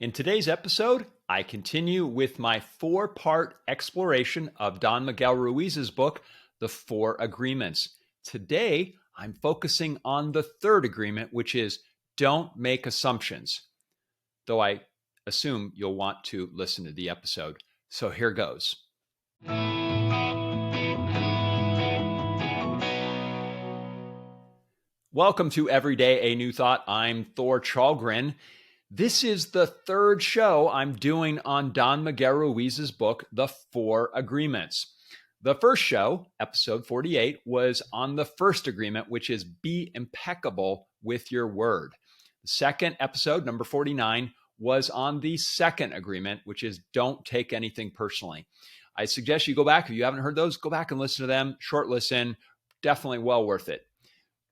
In today's episode, I continue with my four-part exploration of Don Miguel Ruiz's book, The Four Agreements. Today, I'm focusing on the third agreement, which is don't make assumptions. Though I assume you'll want to listen to the episode. So here goes. Welcome to Every Day a New Thought. I'm Thor Challgren. This is the third show I'm doing on Don Miguel Ruiz's book, The Four Agreements. The first show, episode 48, was on the first agreement, which is be impeccable with your word. The second episode, number 49, was on the second agreement, which is don't take anything personally. I suggest you go back. If you haven't heard those, go back and listen to them. Short listen, definitely well worth it.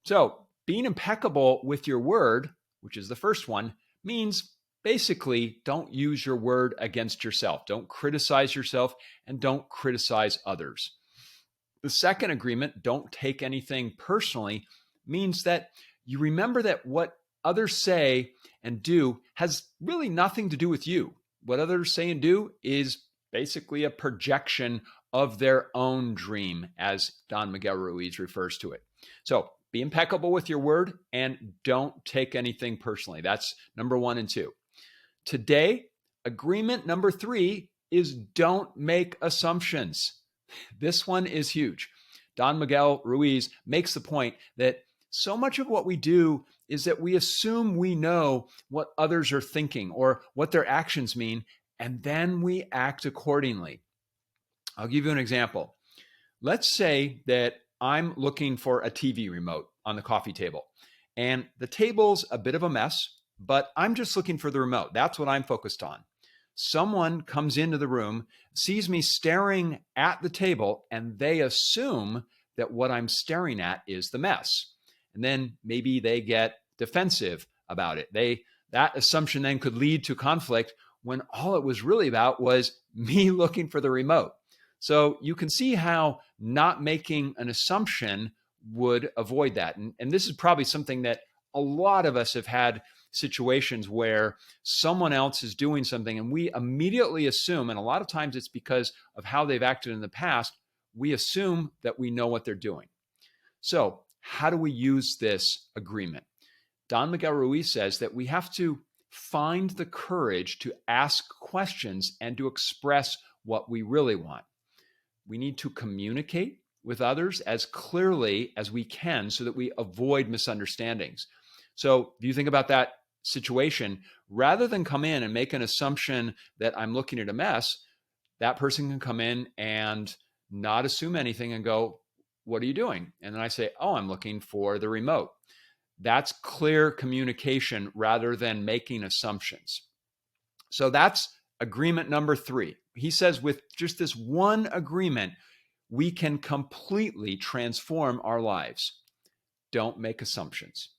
So being impeccable with your word, which is the first one, means basically don't use your word against yourself. Don't criticize yourself and don't criticize others. The second agreement, don't take anything personally, means that you remember that what others say and do has really nothing to do with you. What others say and do is basically a projection of their own dream, as Don Miguel Ruiz refers to it. So be impeccable with your word and don't take anything personally. That's number 1 and 2. Today, agreement number 3 is don't make assumptions. This one is huge. Don Miguel Ruiz makes the point that so much of what we do is that we assume we know what others are thinking or what their actions mean, and then we act accordingly. I'll give you an example. Let's say that I'm looking for a TV remote on the coffee table, and the table's a bit of a mess, but I'm just looking for the remote. That's what I'm focused on. Someone comes into the room, sees me staring at the table, and they assume that what I'm staring at is the mess. And then maybe they get defensive about it. That assumption then could lead to conflict when all it was really about was me looking for the remote. So you can see how not making an assumption would avoid that. And this is probably something that a lot of us have had situations where someone else is doing something and we immediately assume, and a lot of times it's because of how they've acted in the past, we assume that we know what they're doing. So how do we use this agreement? Don Miguel Ruiz says that we have to find the courage to ask questions and to express what we really want. We need to communicate with others as clearly as we can so that we avoid misunderstandings. So if you think about that situation, rather than come in and make an assumption that I'm looking at a mess, that person can come in and not assume anything and go, what are you doing? And then I say, oh, I'm looking for the remote. That's clear communication rather than making assumptions. So that's agreement number 3. He says with just this one agreement, we can completely transform our lives. Don't make assumptions.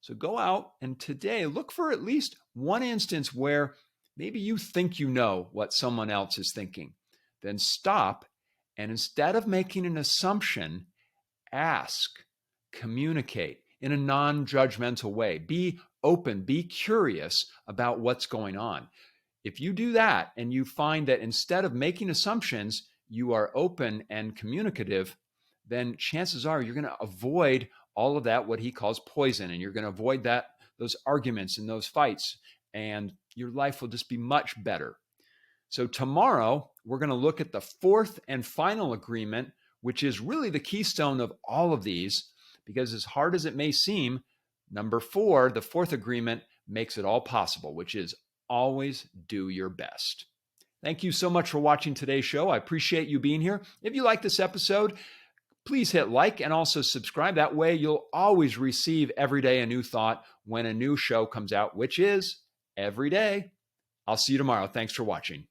So go out and today look for at least one instance where maybe you think you know what someone else is thinking. Then stop and instead of making an assumption, ask, communicate in a non-judgmental way. Be open, be curious about what's going on. If you do that and you find that instead of making assumptions, you are open and communicative, then chances are you're going to avoid all of that, what he calls poison, and you're going to avoid those arguments and those fights, and your life will just be much better. So tomorrow, we're going to look at the fourth and final agreement, which is really the keystone of all of these, because as hard as it may seem, number 4, the fourth agreement, makes it all possible, which is always do your best. Thank you so much for watching today's show. I appreciate you being here. If you like this episode, please hit like and also subscribe. That way you'll always receive every day a new thought when a new show comes out, which is every day. I'll see you tomorrow. Thanks for watching.